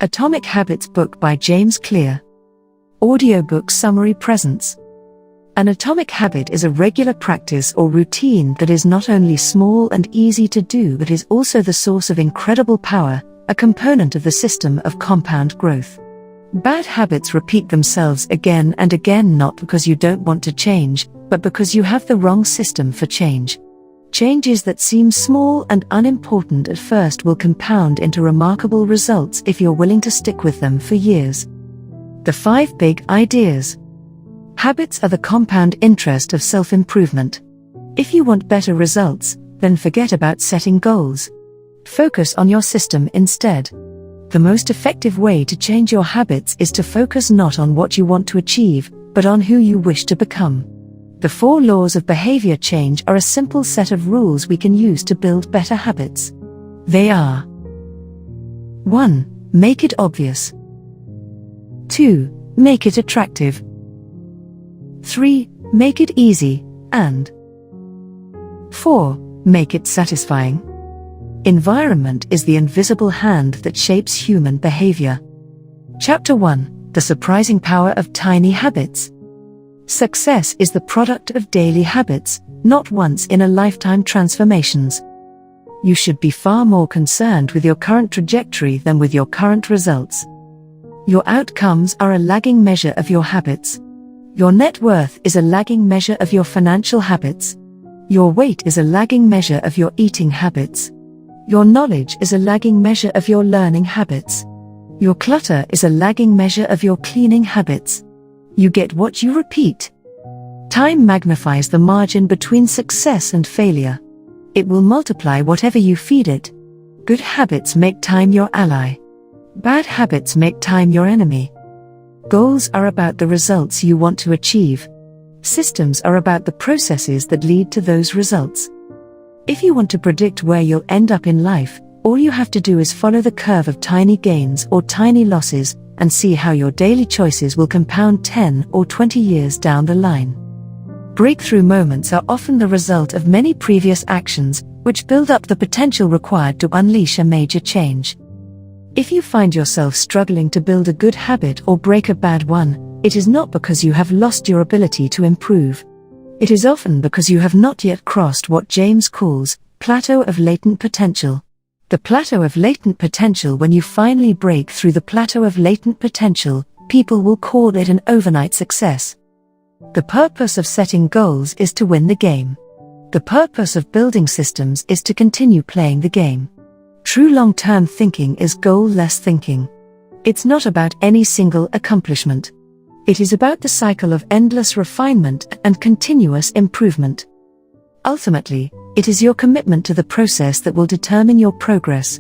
Atomic Habits book by James Clear. Audiobook summary presents. An atomic habit is a regular practice or routine that is not only small and easy to do but is also the source of incredible power, a component of the system of compound growth. Bad habits repeat themselves again and again, not because you don't want to change, but because you have the wrong system for change. Changes that seem small and unimportant at first will compound into remarkable results if you're willing to stick with them for years. The 5 big ideas. Habits are the compound interest of self-improvement. If you want better results, then forget about setting goals. Focus on your system instead. The most effective way to change your habits is to focus not on what you want to achieve, but on who you wish to become. The 4 laws of behavior change are a simple set of rules we can use to build better habits. They are: 1. Make it obvious. 2. Make it attractive. 3. Make it easy, and 4. Make it satisfying. Environment is the invisible hand that shapes human behavior. Chapter 1. The surprising power of tiny habits. Success is the product of daily habits, not once-in-a-lifetime transformations. You should be far more concerned with your current trajectory than with your current results. Your outcomes are a lagging measure of your habits. Your net worth is a lagging measure of your financial habits. Your weight is a lagging measure of your eating habits. Your knowledge is a lagging measure of your learning habits. Your clutter is a lagging measure of your cleaning habits. You get what you repeat. Time magnifies the margin between success and failure. It will multiply whatever you feed it. Good habits make time your ally. Bad habits make time your enemy. Goals are about the results you want to achieve. Systems are about the processes that lead to those results. If you want to predict where you'll end up in life, all you have to do is follow the curve of tiny gains or tiny losses, and see how your daily choices will compound 10 or 20 years down the line. Breakthrough moments are often the result of many previous actions, which build up the potential required to unleash a major change. If you find yourself struggling to build a good habit or break a bad one, it is not because you have lost your ability to improve. It is often because you have not yet crossed what James calls plateau of latent potential. The plateau of latent potential. When you finally break through the plateau of latent potential, people will call it an overnight success. The purpose of setting goals is to win the game. The purpose of building systems is to continue playing the game. True long-term thinking is goal-less thinking. It's not about any single accomplishment. It is about the cycle of endless refinement and continuous improvement. Ultimately, it is your commitment to the process that will determine your progress.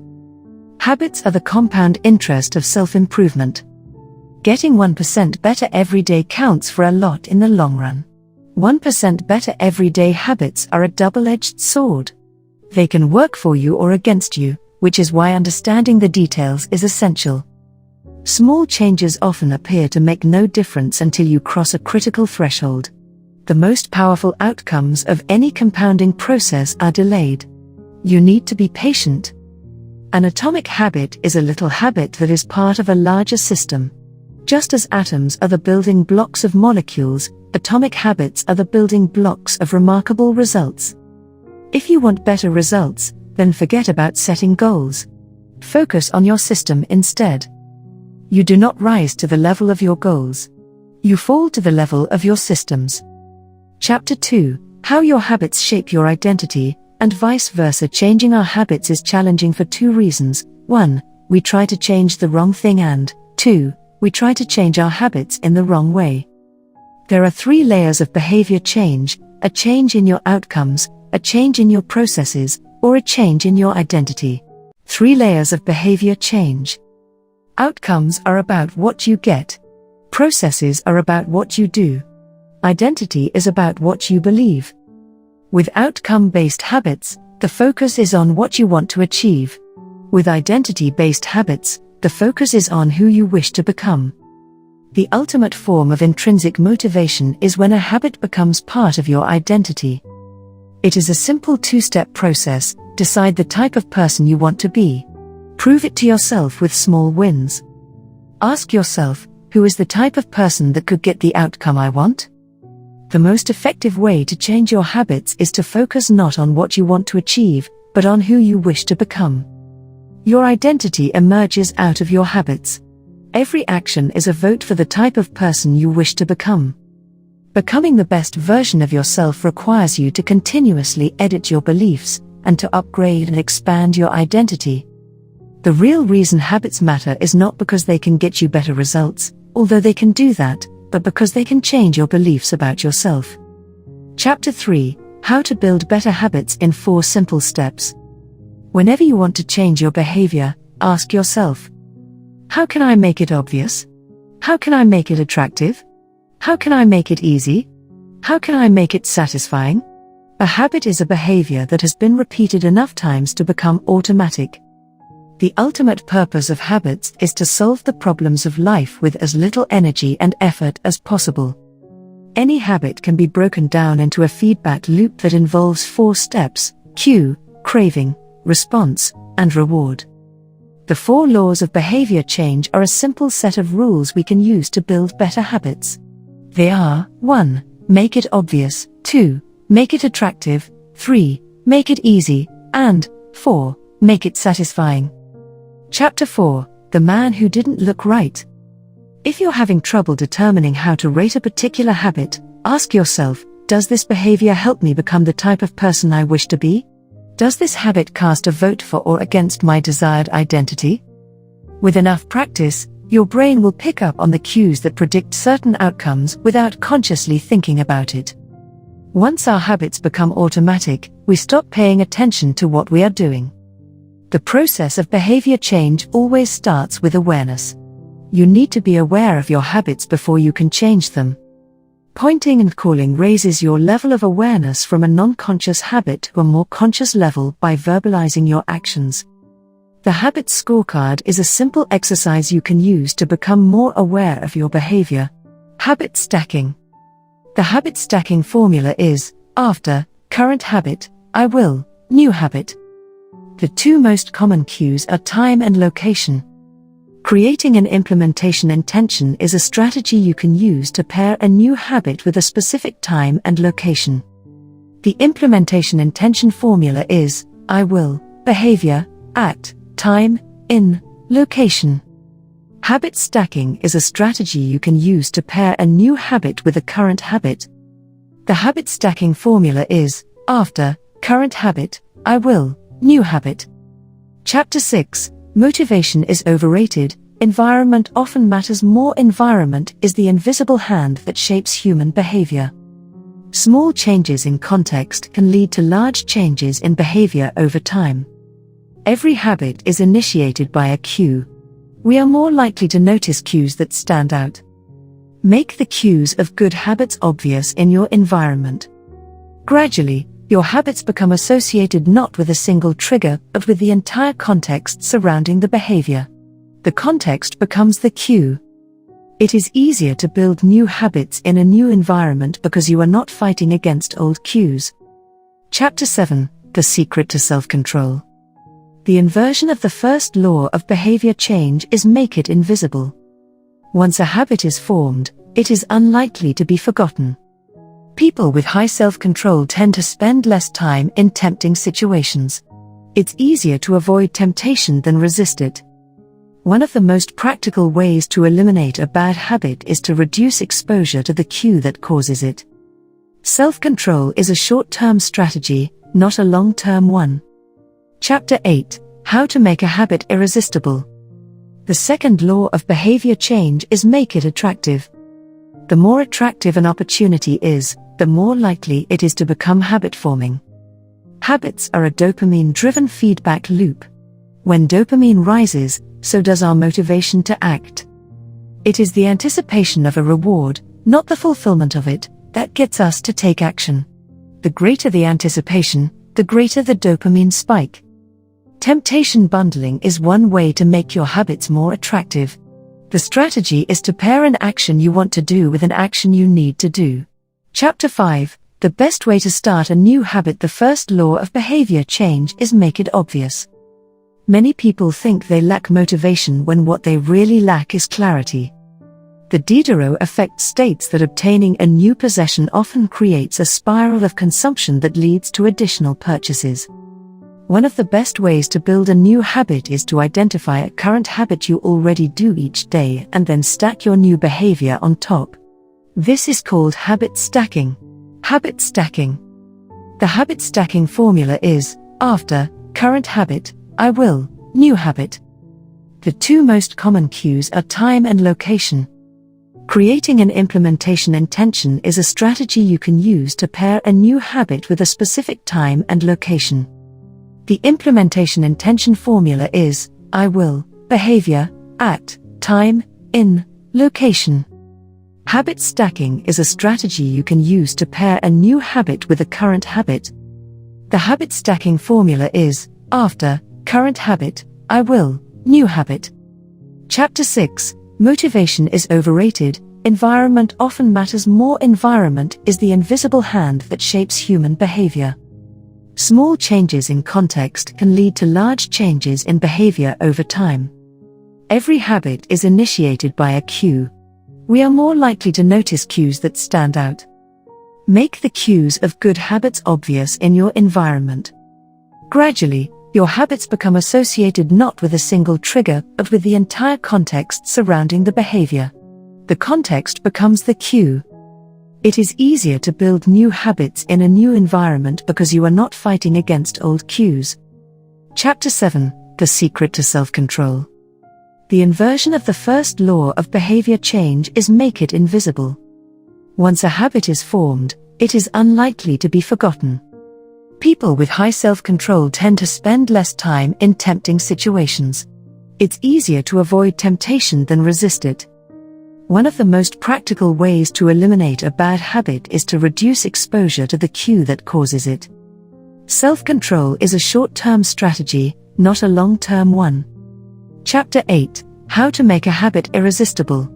Habits are the compound interest of self-improvement. Getting 1% better every day counts for a lot in the long run. 1% better everyday habits are a double-edged sword. They can work for you or against you, which is why understanding the details is essential. Small changes often appear to make no difference until you cross a critical threshold. The most powerful outcomes of any compounding process are delayed. You need to be patient. An atomic habit is a little habit that is part of a larger system. Just as atoms are the building blocks of molecules, atomic habits are the building blocks of remarkable results. If you want better results, then forget about setting goals. Focus on your system instead. You do not rise to the level of your goals. You fall to the level of your systems. Chapter 2. How your habits shape your identity, and vice versa. Changing our habits is challenging for 2 reasons. 1. We try to change the wrong thing, and 2. We try to change our habits in the wrong way. There are 3 layers of behavior change: a change in your outcomes, a change in your processes, or a change in your identity. 3 layers of behavior change. Outcomes are about what you get. Processes are about what you do. Identity is about what you believe. With outcome-based habits, the focus is on what you want to achieve. With identity-based habits, the focus is on who you wish to become. The ultimate form of intrinsic motivation is when a habit becomes part of your identity. It is a simple 2-step process. Decide the type of person you want to be. Prove it to yourself with small wins. Ask yourself, who is the type of person that could get the outcome I want? The most effective way to change your habits is to focus not on what you want to achieve, but on who you wish to become. Your identity emerges out of your habits. Every action is a vote for the type of person you wish to become. Becoming the best version of yourself requires you to continuously edit your beliefs and to upgrade and expand your identity. The real reason habits matter is not because they can get you better results, although they can do that, but because they can change your beliefs about yourself. Chapter 3: How to Build Better Habits in 4 Simple Steps. Whenever you want to change your behavior, ask yourself, how can I make it obvious? How can I make it attractive? How can I make it easy? How can I make it satisfying? A habit is a behavior that has been repeated enough times to become automatic. The ultimate purpose of habits is to solve the problems of life with as little energy and effort as possible. Any habit can be broken down into a feedback loop that involves 4 steps: cue, craving, response, and reward. The 4 laws of behavior change are a simple set of rules we can use to build better habits. They are: 1. Make it obvious, 2. Make it attractive, 3. Make it easy, and 4. Make it satisfying. Chapter 4: The Man Who Didn't Look Right. If you're having trouble determining how to rate a particular habit, ask yourself, does this behavior help me become the type of person I wish to be? Does this habit cast a vote for or against my desired identity? With enough practice, your brain will pick up on the cues that predict certain outcomes without consciously thinking about it. Once our habits become automatic, we stop paying attention to what we are doing. The process of behavior change always starts with awareness. You need to be aware of your habits before you can change them. Pointing and calling raises your level of awareness from a non-conscious habit to a more conscious level by verbalizing your actions. The Habit Scorecard is a simple exercise you can use to become more aware of your behavior. Habit stacking. The habit stacking formula is: after current habit, I will, new habit. The 2 most common cues are time and location. Creating an implementation intention is a strategy you can use to pair a new habit with a specific time and location. The implementation intention formula is: I will, behavior, at, time, in, location. Habit stacking is a strategy you can use to pair a new habit with a current habit. The habit stacking formula is: after current habit, I will, new habit. Chapter 6: Motivation is overrated. Environment often matters more. Environment is the invisible hand that shapes human behavior. Small changes in context can lead to large changes in behavior over time. Every habit is initiated by a cue. We are more likely to notice cues that stand out. Make the cues of good habits obvious in your environment. Gradually, your habits become associated not with a single trigger but with the entire context surrounding the behavior. The context becomes the cue. It is easier to build new habits in a new environment because you are not fighting against old cues. Chapter 7: The Secret to Self-Control. The inversion of the first law of behavior change is make it invisible. Once a habit is formed, it is unlikely to be forgotten. People with high self-control tend to spend less time in tempting situations. It's easier to avoid temptation than resist it. One of the most practical ways to eliminate a bad habit is to reduce exposure to the cue that causes it. Self-control is a short-term strategy, not a long-term one. Chapter 8: How to Make a Habit Irresistible. The second law of behavior change is make it attractive. The more attractive an opportunity is, the more likely it is to become habit-forming. Habits are a dopamine-driven feedback loop. When dopamine rises, so does our motivation to act. It is the anticipation of a reward, not the fulfillment of it, that gets us to take action. The greater the anticipation, the greater the dopamine spike. Temptation bundling is one way to make your habits more attractive. The strategy is to pair an action you want to do with an action you need to do. Chapter 5: The best way to start a new habit. The first law of behavior change is make it obvious. Many people think they lack motivation when what they really lack is clarity. The Diderot effect states that obtaining a new possession often creates a spiral of consumption that leads to additional purchases. One of the best ways to build a new habit is to identify a current habit you already do each day and then stack your new behavior on top. This is called habit stacking. Habit stacking. The habit stacking formula is, after, current habit, I will, new habit. The two most common cues are time and location. Creating an implementation intention is a strategy you can use to pair a new habit with a specific time and location. The implementation intention formula is, I will, behavior, at, time, in, location. Habit stacking is a strategy you can use to pair a new habit with a current habit. The habit stacking formula is, after, current habit, I will, new habit. Chapter 6, Motivation is overrated. Environment often matters more. Environment is the invisible hand that shapes human behavior. Small changes in context can lead to large changes in behavior over time. Every habit is initiated by a cue. We are more likely to notice cues that stand out. Make the cues of good habits obvious in your environment. Gradually, your habits become associated not with a single trigger but with the entire context surrounding the behavior. The context becomes the cue. It is easier to build new habits in a new environment because you are not fighting against old cues. Chapter 7, The Secret to Self-Control. The inversion of the first law of behavior change is make it invisible. Once a habit is formed, it is unlikely to be forgotten. People with high self-control tend to spend less time in tempting situations. It's easier to avoid temptation than resist it. One of the most practical ways to eliminate a bad habit is to reduce exposure to the cue that causes it. Self-control is a short-term strategy, not a long-term one. Chapter 8, How to Make a Habit Irresistible.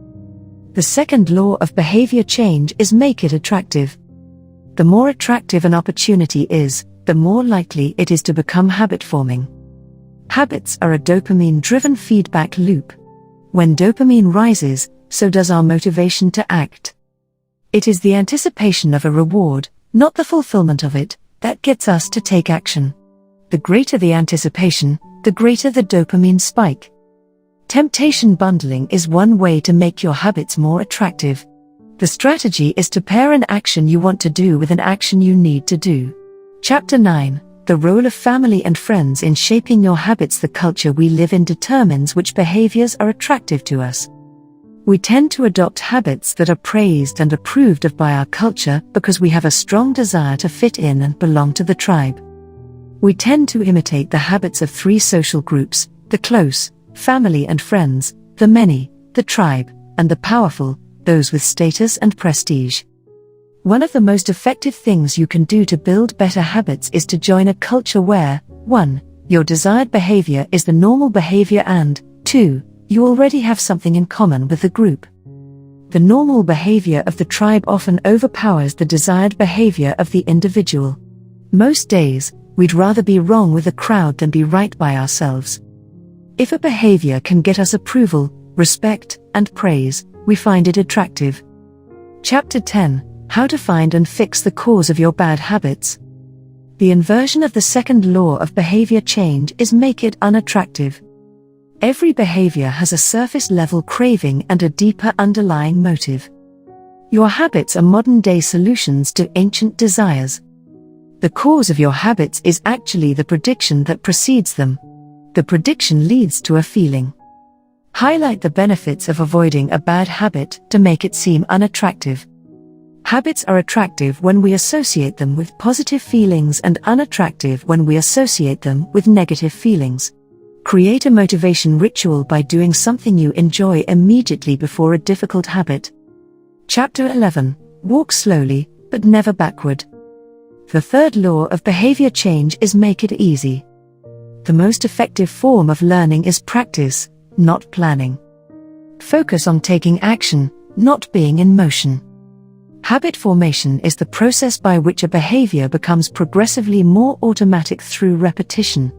The second law of behavior change is make it attractive. The more attractive an opportunity is, the more likely it is to become habit-forming. Habits are a dopamine-driven feedback loop. When dopamine rises, so does our motivation to act. It is the anticipation of a reward, not the fulfillment of it, that gets us to take action. The greater the anticipation, the greater the dopamine spike. Temptation bundling is one way to make your habits more attractive. The strategy is to pair an action you want to do with an action you need to do. Chapter 9, The Role of Family and Friends in Shaping Your Habits. The culture we live in determines which behaviors are attractive to us. We tend to adopt habits that are praised and approved of by our culture because we have a strong desire to fit in and belong to the tribe. We tend to imitate the habits of three social groups: the close, family and friends; the many, the tribe; and the powerful, those with status and prestige. One of the most effective things you can do to build better habits is to join a culture where, 1. Your desired behavior is the normal behavior and, 2. You already have something in common with the group. The normal behavior of the tribe often overpowers the desired behavior of the individual. Most days, we'd rather be wrong with the crowd than be right by ourselves. If a behavior can get us approval, respect, and praise, we find it attractive. Chapter 10, How to Find and Fix the Cause of Your Bad Habits. The inversion of the second law of behavior change is make it unattractive. Every behavior has a surface-level craving and a deeper underlying motive. Your habits are modern-day solutions to ancient desires. The cause of your habits is actually the prediction that precedes them. The prediction leads to a feeling. Highlight the benefits of avoiding a bad habit to make it seem unattractive. Habits are attractive when we associate them with positive feelings and unattractive when we associate them with negative feelings. Create a motivation ritual by doing something you enjoy immediately before a difficult habit. Chapter 11, Walk slowly, but never backward. The third law of behavior change is make it easy. The most effective form of learning is practice, not planning. Focus on taking action, not being in motion. Habit formation is the process by which a behavior becomes progressively more automatic through repetition.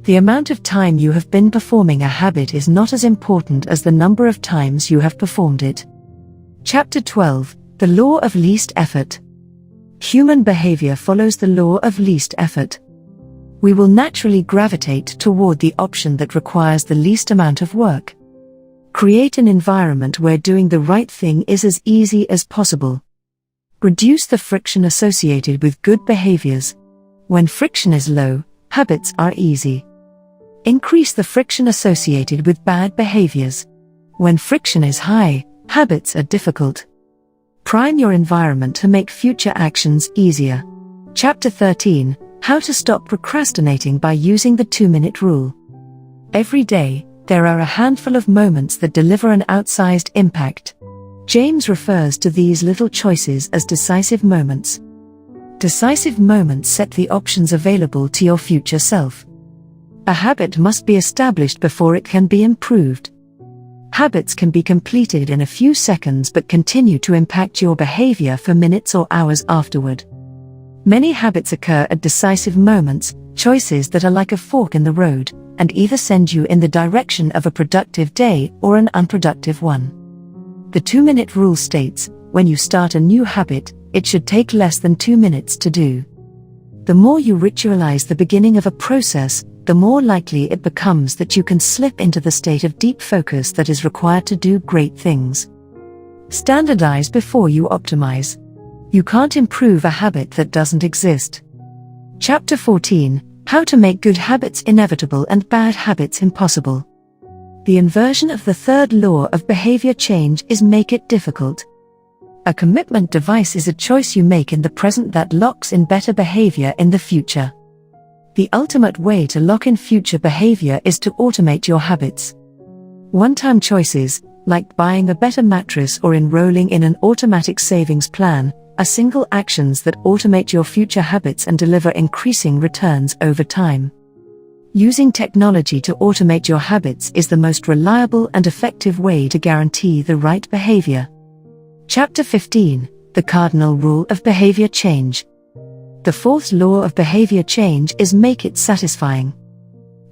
The amount of time you have been performing a habit is not as important as the number of times you have performed it. Chapter 12, The Law of Least Effort. Human behavior follows the law of least effort. We will naturally gravitate toward the option that requires the least amount of work. Create an environment where doing the right thing is as easy as possible. Reduce the friction associated with good behaviors. When friction is low, habits are easy. Increase the friction associated with bad behaviors. When friction is high, habits are difficult. Prime your environment to make future actions easier. Chapter 13, How to Stop Procrastinating by Using the 2-Minute Rule. Every day, there are a handful of moments that deliver an outsized impact. James refers to these little choices as decisive moments. Decisive moments set the options available to your future self. A habit must be established before it can be improved. Habits can be completed in a few seconds but continue to impact your behavior for minutes or hours afterward. Many habits occur at decisive moments, choices that are like a fork in the road, and either send you in the direction of a productive day or an unproductive one. The 2-minute rule states, when you start a new habit, it should take less than 2 minutes to do. The more you ritualize the beginning of a process, the more likely it becomes that you can slip into the state of deep focus that is required to do great things. Standardize before you optimize. You can't improve a habit that doesn't exist. Chapter 14, How to Make Good Habits Inevitable and Bad Habits Impossible. The inversion of the third law of behavior change is make it difficult. A commitment device is a choice you make in the present that locks in better behavior in the future. The ultimate way to lock in future behavior is to automate your habits. One-time choices, like buying a better mattress or enrolling in an automatic savings plan, are single actions that automate your future habits and deliver increasing returns over time. Using technology to automate your habits is the most reliable and effective way to guarantee the right behavior. Chapter 15, The Cardinal Rule of Behavior Change. The fourth law of behavior change is make it satisfying.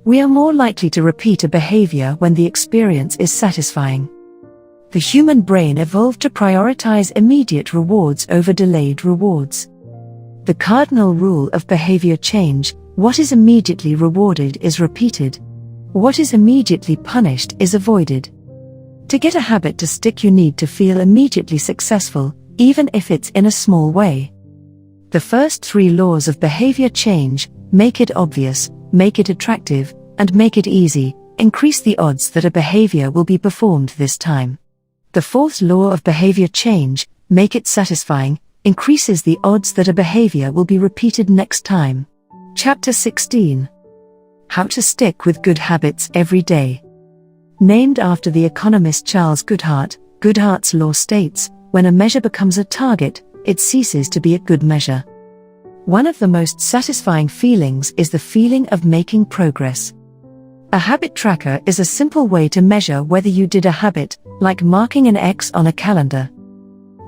We are more likely to repeat a behavior when the experience is satisfying. The human brain evolved to prioritize immediate rewards over delayed rewards. The cardinal rule of behavior change, what is immediately rewarded is repeated. What is immediately punished is avoided. To get a habit to stick, you need to feel immediately successful, even if it's in a small way. The first 3 laws of behavior change, make it obvious, make it attractive, and make it easy, increase the odds that a behavior will be performed this time. The fourth law of behavior change, make it satisfying, increases the odds that a behavior will be repeated next time. Chapter 16. How to Stick with Good Habits Every Day. Named after the economist Charles Goodhart, Goodhart's law states, when a measure becomes a target, it ceases to be a good measure. One of the most satisfying feelings is the feeling of making progress. A habit tracker is a simple way to measure whether you did a habit, like marking an X on a calendar.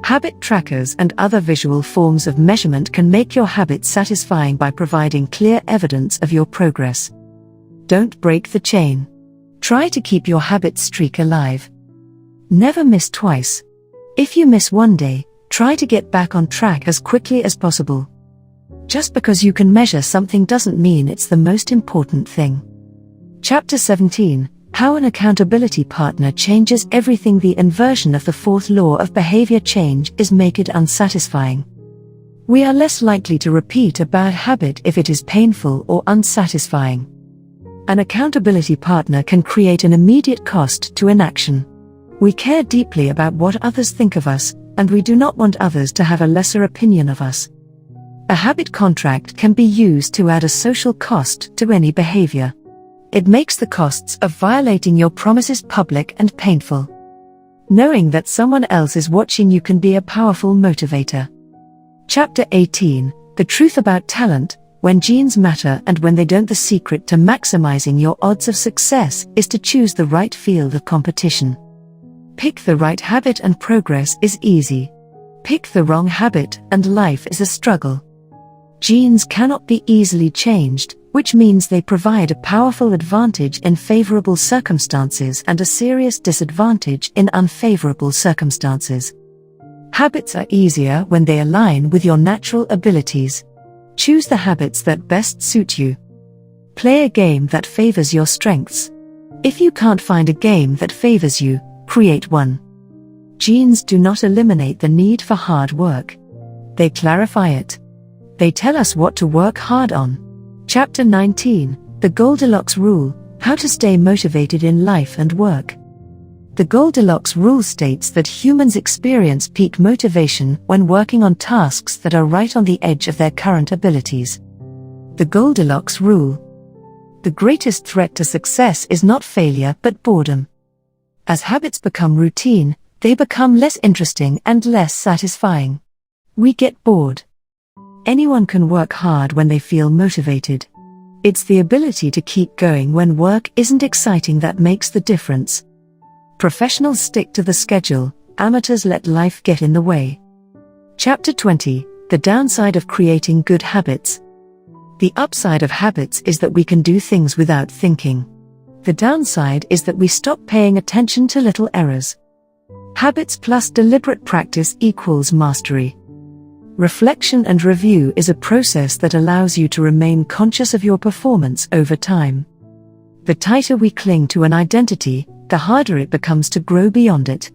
Habit trackers and other visual forms of measurement can make your habit satisfying by providing clear evidence of your progress. Don't break the chain. Try to keep your habit streak alive. Never miss twice. If you miss one day, try to get back on track as quickly as possible. Just because you can measure something doesn't mean it's the most important thing. Chapter 17, How an Accountability Partner Changes Everything. The inversion of the fourth law of behavior change is make it unsatisfying. We are less likely to repeat a bad habit if it is painful or unsatisfying. An accountability partner can create an immediate cost to inaction. We care deeply about what others think of us, and we do not want others to have a lesser opinion of us. A habit contract can be used to add a social cost to any behavior. It makes the costs of violating your promises public and painful. Knowing that someone else is watching you can be a powerful motivator. Chapter 18, The Truth About Talent, When Genes Matter and When They Don't. The secret to maximizing your odds of success is to choose the right field of competition. Pick the right habit and progress is easy. Pick the wrong habit and life is a struggle. Genes cannot be easily changed, which means they provide a powerful advantage in favorable circumstances and a serious disadvantage in unfavorable circumstances. Habits are easier when they align with your natural abilities. Choose the habits that best suit you. Play a game that favors your strengths. If you can't find a game that favors you, create one. Genes do not eliminate the need for hard work. They clarify it. They tell us what to work hard on. Chapter 19, The Goldilocks Rule, How to Stay Motivated in Life and Work. The Goldilocks Rule states that humans experience peak motivation when working on tasks that are right on the edge of their current abilities. The Goldilocks Rule. The greatest threat to success is not failure but boredom. As habits become routine, they become less interesting and less satisfying. We get bored. Anyone can work hard when they feel motivated. It's the ability to keep going when work isn't exciting that makes the difference. Professionals stick to the schedule, amateurs let life get in the way. Chapter 20, The Downside of Creating Good Habits. The upside of habits is that we can do things without thinking. The downside is that we stop paying attention to little errors. Habits plus deliberate practice equals mastery. Reflection and review is a process that allows you to remain conscious of your performance over time. The tighter we cling to an identity, the harder it becomes to grow beyond it.